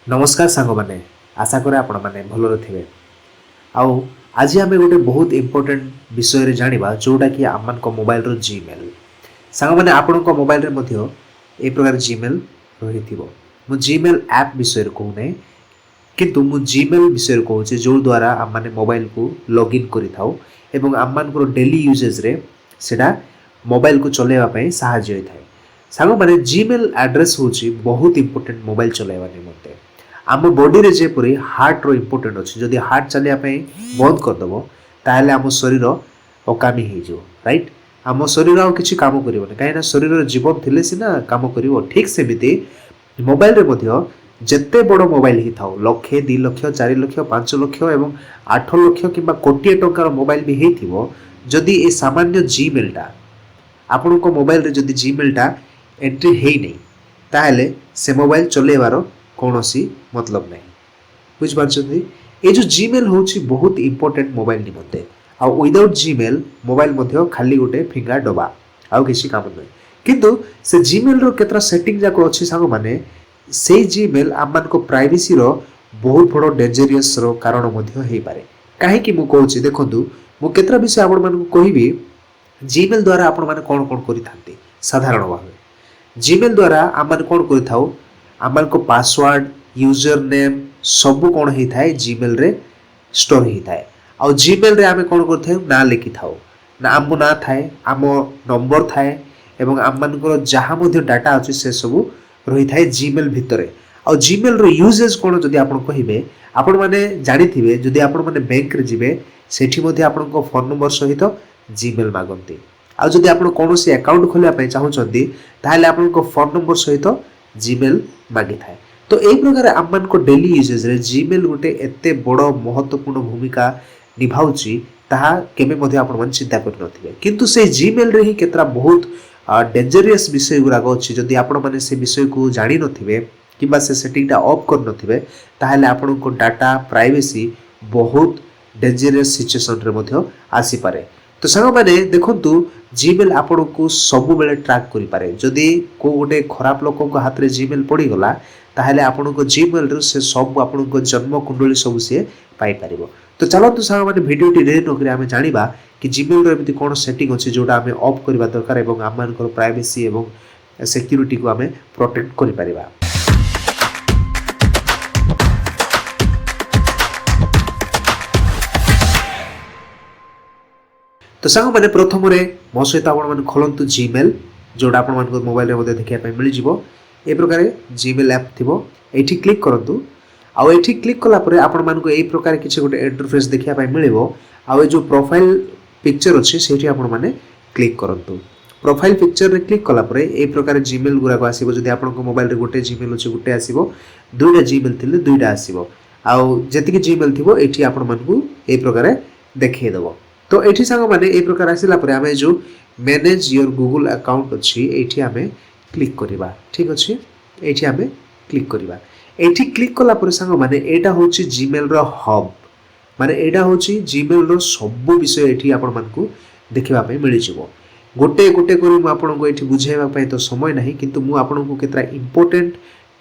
नमस्कार सांग मैंने आशा करे आपण मैंने भल थे आउ आज आम गोटे बहुत इंपोर्टेंट विषय जाना जोटा कि आम मोबाइल रो जीमेल सांग मैंने आपण मोबाइल ए प्रकार जीमेल रही मु जीमेल ऐप विषय कहूना किंतु मु जीमेल विषय कहूँ जो द्वारा आम मैंने मोबाइल को लॉगिन करें आम मान डेली यूजेज रे सेटा मोबाइल को चलैवाई साहाय्य होता है सांग मैंने जीमेल एड्रेस हूँ बहुत इंपोर्टेंट मोबाइल चलैवा निमंते आम बॉडी रे जेपरी हार्ट रो इंपोर्टेंट अच्छे जदि हार्ट चलिया बंद करदेव ताहले आम शरीर अकामी हो राइट आम शरीर आउ किसी काम करबनी कहीं शरीर जीवन थिले सिना काम करिवो ठीक सेमिति मोबाइल रे मध्य जेते बड़ मोबाइल ही थाओ लक्षे 2 लाख 4 लाख 5 लाख एवं 8 लाख किंबा कोटिए टंकार मोबाइल भी हेथिवो जदि ए सामान्य जीमेल टा आपन को मोबाइल रे जदि जीमेल टा एंट्री हेई नै ताहले से मोबाइल चलेबार कौनसी मतलब नहीं बुझ पारछथि ए जो जीमेल होछि बहुत इंपोर्टेंट मोबाइल निमंते आ विदाउट जीमेल मोबाइल मध्य खाली गोटे फिंगा डबा आउ किसी काम नहीं किंतु से जीमेल रो केतरा सेटिंग जाको अछि सांग माने से जीमेल आम मान को प्राइवेसी रो बहुत बड़ डेंजरियस रो कारण मध्य हेई पारे काहे कि मु कहूछि देखंतु मु केतरा विषय आपण मान को कहिबी जीमेल द्वारा आपण माने कोन कोन करि थांती साधारण भाबे जीमेल द्वारा आम मान कोन करि थाउ आम को पासवर्ड यूजर नेम सबू कौन होता है जीमेल रे स्टोर होता है और जीमेल रे आमे कौन करते हैं ना लिखि थाओ ना आम ना थाए आम नंबर थाए एवं आम मानकर जहाँ मध्य डाटा अच्छे से सब रही थाए जीमेल भितरे और जीमेल रो यूजेज कौन जदि आपण कहिबे आपण माने जानि थिबे जदि आपण माने बैंक रे जिबे सेठी मध्य आपण को फोन नंबर सहित जीमेल मागंती आ जदि आपण कोनोसी अकाउंट खोलिया पय चाहुचंती ताहले आपण को फोन नंबर सहित जीमेल मागी थाए तो यही प्रकार आम मान को डेली यूजेज रे जीमेल गोटे एते बड़ महत्वपूर्ण भूमिका निभाउची ताहा केबे मध्ये आपण मन चिंता कर नथिबे किंतु से जीमेल रे ही केतरा बहुत डेंजरियस विषय गुराक अछि जदि आपण माने से विषय को जानि नथिबे किबा से सेटिंगटा ऑफ कर नथिबे ताहले आपण को डाटा प्राइवेसी बहुत डेंजरियस सिचुएशन रे मध्ये आसी पारे तो सांग माने देखंतु जीमेल आपण को सब बेले ट्रैक करि पारे जदि को गोटे खराब लोक को हाथ रे जीमेल पड़ी गला ताहले आपण को जीमेल रे से सब आपण को जन्म कुंडली सब से पाई परिबो तो चलो तो सांग माने वीडियो टी रे नकरी आमे जानिबा कि जीमेल रे एमिति कोन सेटिंग अछि जोटा आमे ऑफ करबा दरकार एवं आम मानकर प्राइवेसी एवं सिक्योरिटी को आमे प्रोटेक्ट करि परिबा तो सांग माने प्रथम रे मो सहित आपण माने खोलंतु जीमेल जोटा आपण मान मोबाइल रे मध्ये देखिया पय मिलि जिवो ए प्रकार जीमेल ऐप थिबो एठी क्लिक करंतु आ एठी क्लिक कला परे आपण मान को ए प्रकार किछि गोटे इंटरफेस देखिया पय मिलिवो आ ए जो प्रोफाइल पिक्चर अछि सेठी आपण माने क्लिक करंतु प्रोफाइल पिक्चर रे क्लिक कला परे ए प्रकार जीमेल गुरा को आसीबो जदि आपण को मोबाइल रे गोटे जीमेल अछि गोटे आसीबो दुईटा जीमेल थिले दुईटा आसीबो आ जति कि जीमेल थिबो एठी आपण मान को ए प्रकार देखै देबो तो एठी सांग माने ए प्रकार आसिला परे आमे जो मैनेज योर गूगल अकाउंट अछि एठी आमे क्लिक करिबा ठीक अछि एठी आमे क्लिक करिबा एठी क्लिक कला परे सांग माने एटा होछि जीमेल रो हब माने एटा होछि जीमेल रो सब विषय एठी आपण मान को देखिबा पय मिलि जिवो गोटे गोटे करी मु आपण को एठी बुझाइबा पय तो समय नाही किंतु मु आपण को केतरा इंपोर्टेंट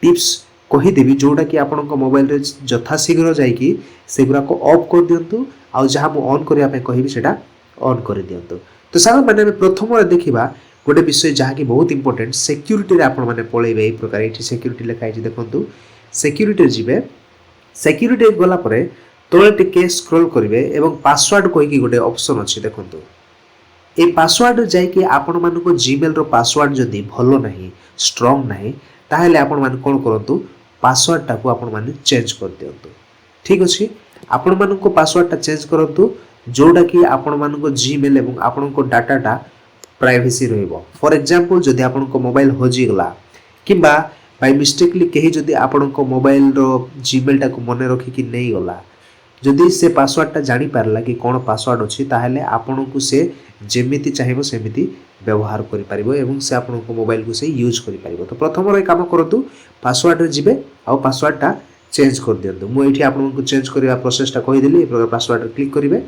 टिप्स कहि देबी जोटा कि आपण को मोबाइल रे जथा शीघ्र जाई कि सेगुरा को ऑफ कर दियंतु आ जहाँ मु ऑन करिया पय कहिबी सेटा ऑन कर दियंतु तो सांग माने प्रथम रे देखिबा गोटे विषय जहाँ की बहुत इंपोर्टेंट सिक्योरिटी रे आपण माने पळेबे ए प्रकार एठी सिक्योरिटी लिखा है देखंतु सिक्योरिटी जिबे सिक्योरिटी गला परे तळे टिके स्क्रॉल करिवे एवं पासवर्ड कहि कि गोटे ऑप्शन अछि देखंतु ए पासवर्ड जाय कि आपण मान को जीमेल रो पासवर्ड जदी भलो नाही स्ट्रांग नाही ताहेले आपण मान कोन करंतु पासवर्ड टाको आपण माने चेंज कर दियंतु ठीक अछि आपण मान को पासवर्ड टा चेंज करंतु जोटा कि आपण मान को जीमेल एवं आपण को डाटाटा प्राइवेसी रहइबो फॉर एग्जांपल जदि आपण को मोबाइल होजी गला किबा बाय मिस्टेकली केही जदि आपण को मोबाइल रो जीमेल टा को मने रखि कि नै गला जदि से पासवर्ड टा जानि पारला कि कोन पासवर्ड अछि ताहेले आपण को से जेमिति चाहिबो सेमिति व्यवहार करि परिबो एवं से आपण को मोबाइल को से यूज करि परिबो तो प्रथम रे काम करतु पासवर्ड रे जिबे आ पासवर्ड टा चेंज कर दियंतु मु एठी आपण को चेंज करिवा प्रोसेस टा कहि देली ए प्रकार पासवर्ड रे क्लिक करिवे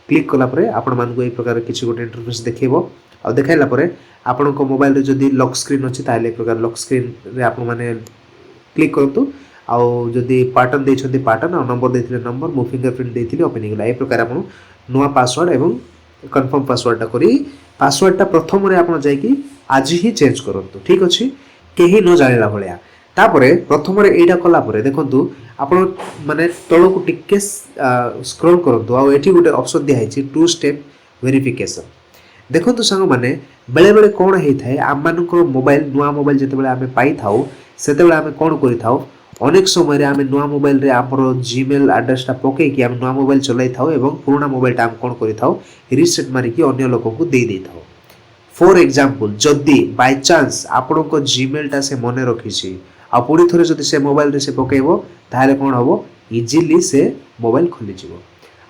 क्लिक कला परे आपण मान को ए प्रकार किछि गोटे इंटरफेस देखैबो आ देखाइला परे आपण को मोबाइल रे जदी लॉक स्क्रीन अछि ताले ए प्रकार लॉक स्क्रीन रे आपण माने क्लिक करतु आउ जदि पैटर्न देइछन्ती पैटर्न आ नंबर देथिले नंबर मो फिंगरप्रिंट देथिले ओपन गेला ए प्रकार आपण नुआ पासवर्ड एवं कंफर्म पासवर्ड टा करी पासवर्ड टा प्रथम रे आपण जाई कि आज ही चेंज करंतु ठीक अछि केही न जानिला भलिया तापरे प्रथम रे एटा कला परे देखंतु आपण माने तळो को टिके स्क्रॉल करंतु आ एठी गुटे ऑप्शन दिया हिची टू स्टेप वेरिफिकेशन देखंतु संग माने बेले बेले कोन हेई थाए आम मानकर मोबाइल नुआ मोबाइल जते बेले आमे पाई थाउ सेते बेले आमे कोन करि थाउ अनेक समय रे आमे नुआ मोबाइल रे हमर जीमेल एड्रेस टा पके कि आमे नुआ मोबाइल चलाई थाउ एवं पुराना मोबाइल टा हम कोन करि थाउ रीसेट मारि कि अन्य लोक को दे थाउ फॉर एग्जांपल जदी बाय चांस आपन को जीमेल टा से मने रखी छी आ पूरी थरे जदी से मोबाइल रे से पकेबो ताले कोन हबो इजीली से मोबाइल खुली जिवो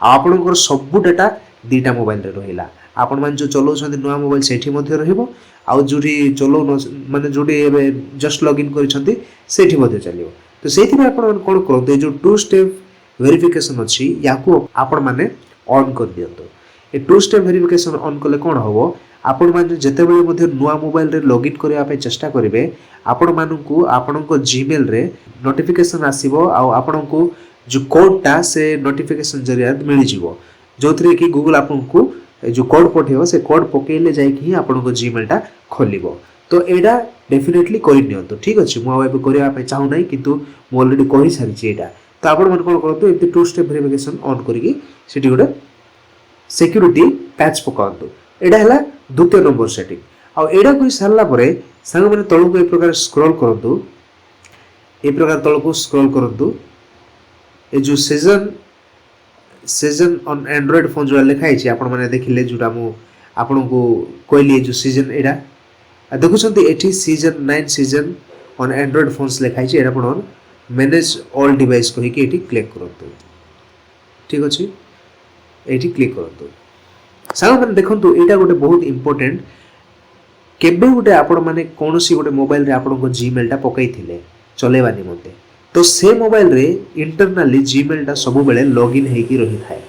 आपन को सब डाटा दीटा मोबाइल रे रहिला आपण मान जो चलो छथि नुआ मोबाइल सेठी मध्ये रहिबो आ जोडी चलो माने जोडी एबे जस्ट लॉगिन करि छथि सेठी मध्ये चलिबो तो सेठी में आपण कोन करते जो टू स्टेप वेरिफिकेशन अछि याको आपण माने ऑन कर दियंतो ए टू स्टेप वेरिफिकेशन ऑन कले कोन हबो आपण माने जते बेले मध्ये नुआ मोबाइल रे लॉगिन करिया पे चेष्टा करिवे आपण माननकु आपणको जीमेल रे नोटिफिकेशन आसीबो आ आपणको जो कोड टा से नोटिफिकेशन जरिया मिलि जिवो जोथरे कि गूगल आपनकु जो कोड पठेबो से कोड पकेले जाय कि आपनको जीमेल टा खोलिबो तो एडा डेफिनेटली करि नियंतो ठीक अछि मो एबे करिया पे चाहू नै किंतु मो ऑलरेडी कहि सारि छी एडा तो आपण मन कोन करतो एते टू स्टेप वेरिफिकेशन ऑन करिकि सेठी गोटे सिक्युरिटी पैच पकांतो एडा हला द्वितीय नंबर सेटिंग आ एडा कोइ सरला परे संग माने तळको ए प्रकार स्क्रॉल करंतु ए प्रकार तळको स्क्रॉल करंतु ए जो सीजन ऑन एंड्रॉइड फोन जो लिखा है आपण माने देखिले जोटा मु आपण को कहली जो सीजन एडा देखु छथि एठी season 9 season on Android phones लिखा है एडा आपण मैनेज ऑल डिवाइस कहि के एठी क्लिक करंतु ठीक अछि एठी क्लिक करंतु सारा माने देखंतु एटा गोटे बहुत इंपोर्टेंट केबे गोटे आपण माने कोनोसी गोटे मोबाइल रे आपण को जीमेल टा पकाई थिले चलेबा निमंते तो से मोबाइल रे इंटरनली जीमेल टा सब बेले लॉगिन हे की रही थाए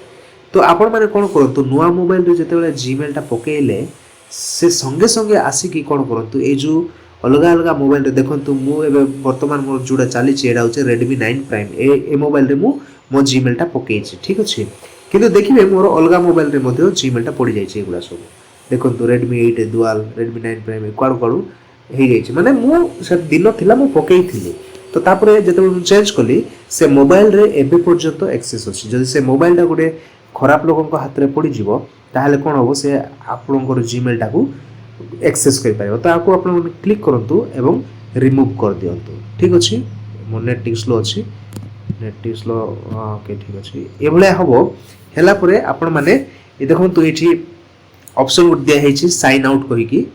तो आपण माने कोन करंतु नुआ मोबाइल रे जते बेले जीमेल टा पकेले से संगे संगे आसी की कोन करंतु ए जो अलग अलग मोबाइल रे देखंतु मु एबे वर्तमान मोर जुडा चाली छी एडा होचे Redmi 9 Prime ए मोबाइल रे मो जीमेल टा पकेई छी ठीक अछि किंतु देखिबे मोर अलग मोबाइल रे मध्ये जीमेल टा पड़ी जाय छी एगुला सब देखंतु Redmi 8 Dual Redmi 9 Prime quad quad हे जाय छी माने मु से दिन थिला मु पकेई थिली तो तापरे जते चेंज कली से मोबाइल रे एबे पर्यंत एक्सेस अछि जदि से मोबाइल टा गुटे खराब लोगन को हाथ रे पड़ी जिवो ताहले कोन होबो से आपनकर जीमेल टा को एक्सेस कर पारिबो तो आको आपन क्लिक करंतु एवं रिमूव कर दियंतु ठीक अछि मो नेट टिक स्लो अछि नेट टिक स्लो ओके ठीक अछि एभले हबो हेला परे आपन माने ए देखंतु एठी ऑप्शन गुड दिया हेछि साइन आउट कहि कि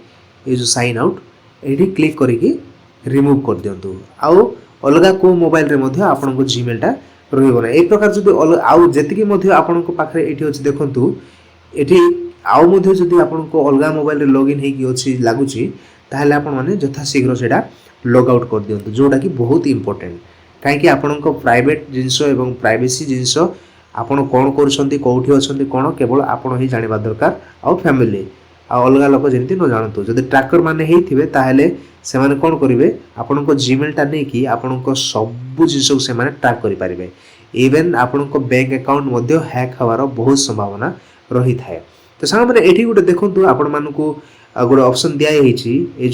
ए जो साइन आउट एठी क्लिक करि कि रिमूव कर दियंतु आउ अलगा को मोबाइल रे मध्ये आपन को जीमेल टा रहिबो ना ए प्रकार जदि आउ जेतिकी मध्ये आपन को पाखरे एठी अछि देखंतु एठी आउ मध्ये जदि आपन को अलगा मोबाइल रे लॉगिन हे की अछि लागुची ताहले आपन माने जथा शीघ्र सेडा लॉग आउट कर दियंतु जोटा कि बहुत इंपोर्टेंट काहे कि आपन को प्राइवेट जिंसो एवं प्राइवेसी जिंसो आपन कोन करछंती कोठी अछंती कोन केवल आपन ही जानिबा दरकार आ फैमिली आ अलगा लोक जेंति न जानतु जदि ट्रैकर माने हेइथिबे ताहले से माने कोन करिवे आपन को जीमेल टा नै कि आपन को सब जिंसो से माने ट्रैक करि परिबे इवन आपन को बैंक अकाउंट मध्ये हैक हवार बहुत संभावना रही थाए तो सारा माने एठी गुटे देखंतु आपन मान को गुटे ऑप्शन दिया हेछि ए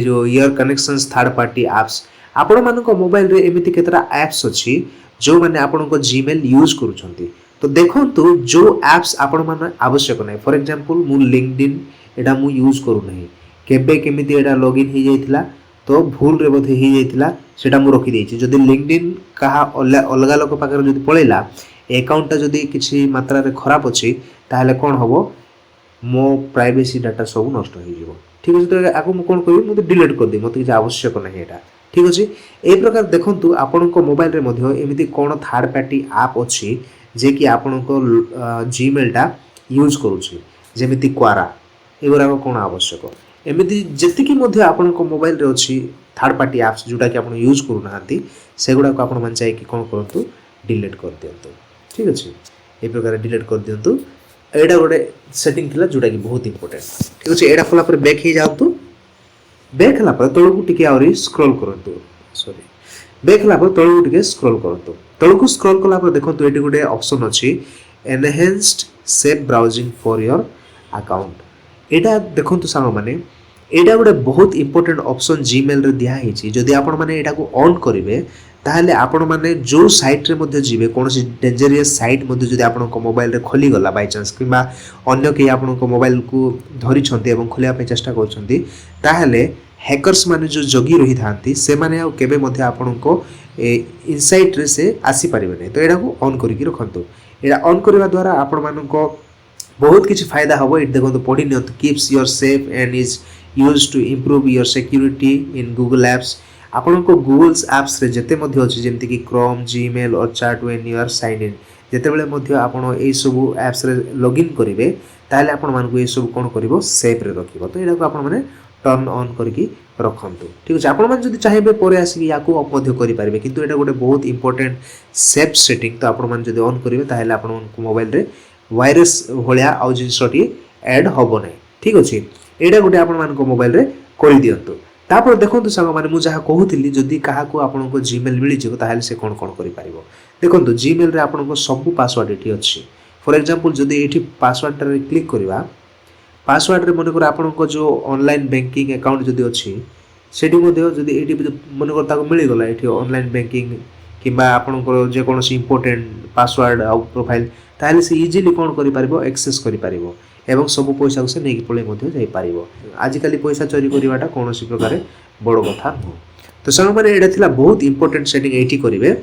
जो year connections third party apps आपन मान को मोबाइल रे एमिति केतरा एप्स अछि जो माने आपन को जीमेल यूज करूछंती तो देखंतु जो एप्स आपण माने आवश्यक नै फॉर एग्जांपल मु लिंक्डइन एडा मु यूज करू नै केबे केमिति एडा लॉगिन हे जाइथिला तो भूल रे बोधे हे जाइथिला सेटा मु रखि देछि जदि लिंक्डइन कहा अलगा लोक पाकर जदि पळेला अकाउंट जदि किछि मात्रा रे खराब अछि ताहले कोन हबो मो प्राइवेसी डाटा सब नष्ट हो जिवो ठीक अछि तो आको मु कोन करी मु डिलीट कर दे मते किछि आवश्यक नै एटा ठीक अछि ए प्रकार देखंतु आपन को मोबाइल रे मध्ये एमिति कोन थर्ड पार्टी ऐप अछि जे कि आपन को जीमेल टा यूज करूछि जेमिति क्वारा एगोरा को कोन आवश्यक एमिति जेति कि मध्ये आपन को मोबाइल रे अछि थर्ड पार्टी एप्स जोटा कि आपन यूज करू नाहंती सेगुडा को आपन मन चाहि कि कोन करंतु डिलीट कर दियंतु ठीक अछि ए प्रकार डिलीट कर दियंतु एडा गोटे सेटिंग थिला जोटा कि बहुत इंपोर्टेंट ठीक अछि एडा खोला पर बैक हे जाउतु बैक हला पर तळकु टिके आउरी स्क्रॉल करंतु सॉरी बैक होला तलू टिके स्क्रॉल करंतु तलू स्क्रॉल कला देखो ये गोटे ऑप्शन अच्छी enhanced safe browsing for your account एटा देखो सांग मैंने एटा गोटे बहुत इंपोर्टेंट ऑप्शन जीमेल रे दिया है जदि आपण माने एटा को ऑन करिवे ताहले आपण माने जो साइट रे मध्ये जिवे कोनोसी डेंजरियस साइट मध्ये जदि आपण को मोबाइल रे खोली गला बाय चांस किबा अन्य के आपण को मोबाइल को धरि छंती एवं खोलिया पे चेष्टा करछंती ताहले हैकर्स माने जो जगी रही थांती से माने आ केबे मध्ये आपण को इनसाइट रे से आसी परिबे नै तो एटा को ऑन करि कि रखंतु एटा ऑन करबा द्वारा आपण मान को बहुत किछि फायदा हबो एट देखो पढि नियत keeps your safe and is used to improve your security in Google apps आपण को गूगल्स एप्स रे जते मध्ये अछि जेमति कि क्रोम जीमेल और chat when you are sign in जते बेले मध्ये आपण ए सब एप्स रे लॉगिन करिवे ताले आपण मान को ए सब कोन करिवो सेफ रे रखिबो तो एटा को आपण माने टर्न ऑन करके रखंतु ठीक अछि आपण मान जदि चाहेबे परे आसी याकू ऑफ मध्ये करि पारिबे किंतु एटा गोटे बहुत इंपोर्टेंट सेफ सेटिंग तो आपण मान जदि ऑन करिवे ताले आपण को मोबाइल रे वायरस होलिया आउ जिनसटी ऐड होबो नै ठीक अछि एटा गोटे आपण मान को मोबाइल रे करि दियंतु तापर देखंतु संग माने मु जहा कहूतिली जदि काहा को आपण को जीमेल मिली जिवो ताहाले से कोन कोन करि पारिबो देखंतु जीमेल रे आपण को सब पासवर्ड एठी अछि फॉर एग्जांपल जदि एठी पासवर्ड रे क्लिक करबा पासवर्ड रे मने कर आपण को जो ऑनलाइन बैंकिंग अकाउंट जदि अछि सेठी मध्ये जदि एठी मने कर ताको मिली गला एठी ऑनलाइन बैंकिंग किबा आपण को जे कोनोसी इंपोर्टेंट पासवर्ड आ प्रोफाइल ताहाले से इजीली कोन करि पारिबो एक्सेस करि पारिबो एवं सब पैसा से नहीं पड़े जाई पारिबो आजिकल पैसा चोरी करवाटा कौन प्रकार बड़ कथा नुह तो संग मैंने यहाँ थिला बहुत इंपोर्टेंट सेटिंग एटी करेंगे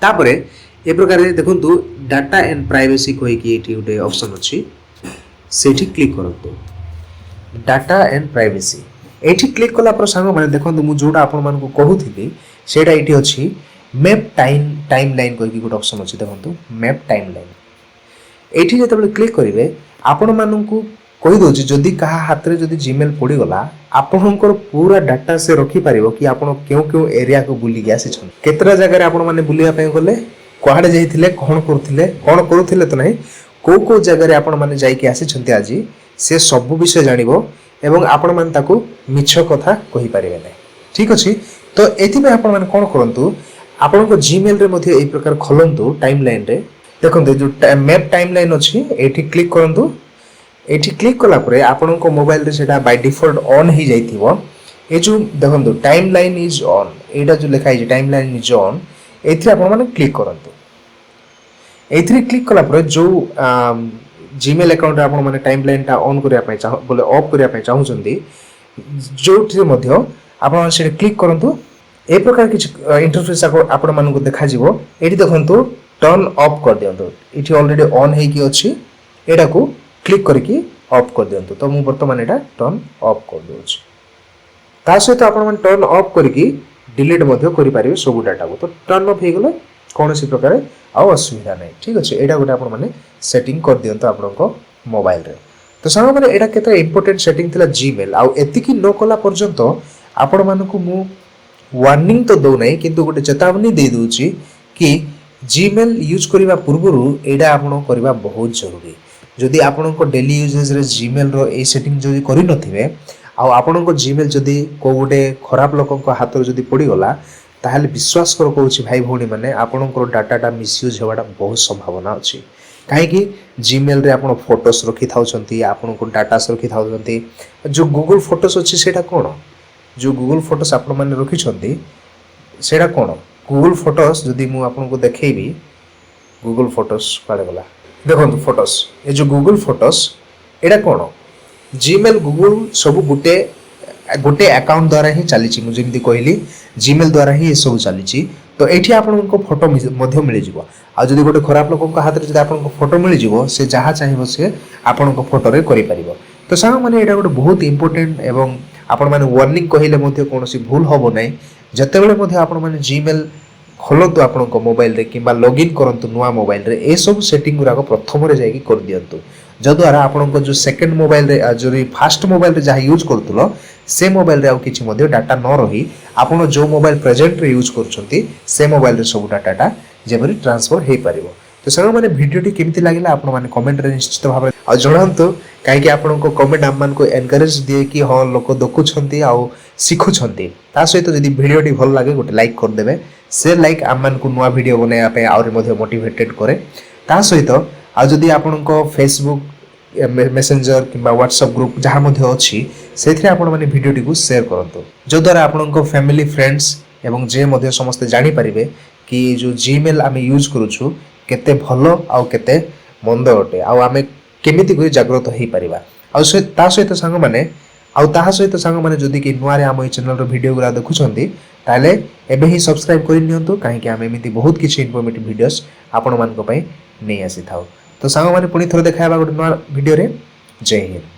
तापर ए प्रकार देखंतु डाटा एंड प्राइवेसी कहीकि ये गोटे ऑप्शन अच्छी सेठी क्लिक करंतु डाटा एंड प्राइवेसी एठी क्लिक कला पर संग मैंने देखंतु मु जोटा आपण मान को कहूथि सेटा एठी अच्छी मैप टाइमलाइन कहीकि गोटे ऑप्शन अच्छी देखंतु मैप टाइमलाइन एठी जतबे क्लिक करिवे आपण माननकु कहि दोछि जदि कहा हाथ रे जदि जीमेल पड़ी गला आपनकर पूरा डाटा से रखि पारिबो कि आपण केउ केउ एरिया को बुली गया से छन केतरा जगह रे आपण माने बुलिया पे गले कोहाडे जाइथिले कोन करूथिले तो नहीं को जगह रे आपण माने जाई के आसी छन्ते आजी से सब विषय जानिबो एवं आपण माने ताकू मिछ कथा कहि पारिबे नै ठीक अछि तो एथि में आपण माने कोन करंतु आपण को जीमेल रे मध्ये ए प्रकार खोलंतु टाइमलाइन रे देखो जो मैप टाइमलाइन अच्छी एठी क्लिक करंतु एठी क्लिक कला परे आपण को मोबाइल रे सेटा बाय डिफॉल्ट ऑन ही जाइथिबो ए जो देखो टाइमलाइन इज ऑन एटा जो लिखा है टाइमलाइन इज ऑन एथि आपण माने क्लिक करंतु एथि क्लिक कला परे जो जीमेल अकाउंट आपण माने टाइमलाइन टा ऑन करिया पय चाह बोले ऑफ करिया पय चाहू छंती जोठी मध्ये आपण से क्लिक करंतु ए प्रकार किछ इंटरफेस आपण मानन को देखा जिवो एठी देखंतु टर्न ऑफ कर दियंतु इठी ऑलरेडी ऑन है कि अछि एटा को क्लिक करके ऑफ कर दियंतु तो मु वर्तमान एटा टर्न ऑफ कर दोछि ता सहित आपण मन टर्न ऑफ करके डिलीट मध्ये करि पारिबे सब डाटा को तो टर्न ऑफ हे गेले कोनोसी प्रकार आ असुविधा नै ठीक अछि एटा गोटे आपण माने सेटिंग कर दियंतु आपण को मोबाइल रे तो संग माने एटा केते इंपोर्टेंट सेटिंग थिला जीमेल आ एति कि न कला पर्यंत आपण मानकु मु वार्निंग तो दो नै किंतु गोटे चेतावनी दे दोछि कि जीमेल यूज करबा पूर्वरु एडा आपण करबा बहुत जरूरी जदि आपण को डेली यूजेज रे जीमेल रो ए सेटिंग जदि करि नथिबे आ आपण को जीमेल जदि को गोटे खराब लोकन को हाथ रे जदि पड़ी गला ताहाले विश्वास कर कहूछि भाई भौणी माने आपण को डाटाटा मिसयूज हेबाटा बहुत संभावना अछि काहे कि जीमेल रे आपण फोटोस रखि थाउछंती आपण को डाटा रखि थाउछंती जो गूगल फोटोस अछि सेटा कोन जो गूगल फोटोस आपण माने रखि छंती सेटा कोन गूगल फोटोस जदि मु आपन को देखेबी गूगल फोटोस पाले गला देखंतु फोटोस ए जो गूगल फोटोस एडा कोन जीमेल गूगल सब गोटे अकाउंट द्वारा ही चली छी मु जेमति कहली जीमेल द्वारा ही ए सब चली छी तो एठी आपन को फोटो मध्य मिल जिवो आ जदि गोटे खराब लोक को हाथ रे जदि आपन को फोटो मिल जिवो से जहा चाहिबो से आपन को फोटो रे करि परिबो तो साहा माने एडा गोटे बहुत इंपोर्टेंट एवं आपण माने वार्निंग कहिले मध्ये कोनोसी भूल होबो नै जते बेले मध्ये आपण माने जीमेल खोलंतु आपण को मोबाइल रे किबा लॉगिन करंतु नुवा मोबाइल रे ए सब सेटिंग गुरा को प्रथम रे जाई कर दियंतु जद्वारा आपण को जो सेकंड मोबाइल रे जो फर्स्ट मोबाइल रे जहा यूज करतुलो से मोबाइल रे आ किछि मध्ये डाटा न रही आपण जो मोबाइल प्रेजेंट रे यूज करछंती से मोबाइल रे सब डाटाटा जेबरी ट्रांसफर हे परिबो तो संग माने वीडियोटी केमति लागिला आपण माने कमेंट रे निश्चित भाबे आ जणांतु काहे कि आपण को कमेंट हम मान को एनकरेज दिए कि हां लोक देखु छंती आ सिखु छंती ता सहित यदि वीडियोटी भल लागे गोटे लाइक कर देबे ସେ ଲାଇକ୍ ଆମମାନଙ୍କୁ ନୂଆ ଭିଡ଼ିଓ ବନାଇବା ପାଇଁ ଆହୁରି ମଧ୍ୟ ମୋଟିଭେଟେଡ୍ କରେ। ତା ସହିତ ଆଉ ଯଦି ଆପଣଙ୍କ ଫେସବୁକ୍ ମେସେଞ୍ଜର କିମ୍ବା ହ୍ୱାଟ୍ସଆପ୍ ଗ୍ରୁପ୍ ଯାହା ମଧ୍ୟ ଅଛି ସେଥିରେ ଆପଣମାନେ ଭିଡ଼ିଓଟିକୁ ସେୟାର କରନ୍ତୁ, ଯଦ୍ୱାରା ଆପଣଙ୍କ ଫ୍ୟାମିଲି ଫ୍ରେଣ୍ଡସ୍ ଏବଂ ଯିଏ ମଧ୍ୟ ସମସ୍ତେ ଜାଣିପାରିବେ କି ଯେଉଁ ଜିମେଲ୍ ଆମେ ୟୁଜ୍ କରୁଛୁ କେତେ ଭଲ ଆଉ କେତେ ମନ୍ଦ ଅଟେ, ଆଉ ଆମେ କେମିତି କରି ଜାଗ୍ରତ ହେଇପାରିବା। ଆଉ ତା ସହିତ ସାଙ୍ଗମାନେ ଯଦି କି ନୂଆରେ ଆମ ଏଇ ଚ୍ୟାନେଲର ଭିଡ଼ିଓ ଗୁଡ଼ା ଦେଖୁଛନ୍ତି ତାହେଲେ ଏବେ ହିଁ ସବସ୍କ୍ରାଇବ୍ କରି ନିଅନ୍ତୁ, କାହିଁକି ଆମେ ଏମିତି ବହୁତ କିଛି ଇନଫର୍ମେଟିଭ୍ ଭିଡ଼ିଓସ୍ ଆପଣମାନଙ୍କ ପାଇଁ ନେଇ ଆସିଥାଉ। ତ ସାଙ୍ଗମାନେ ପୁଣି ଥରେ ଦେଖା ହେବା ଗୋଟେ ନୂଆ ଭିଡ଼ିଓରେ। ଜୟ ହିନ୍ଦ।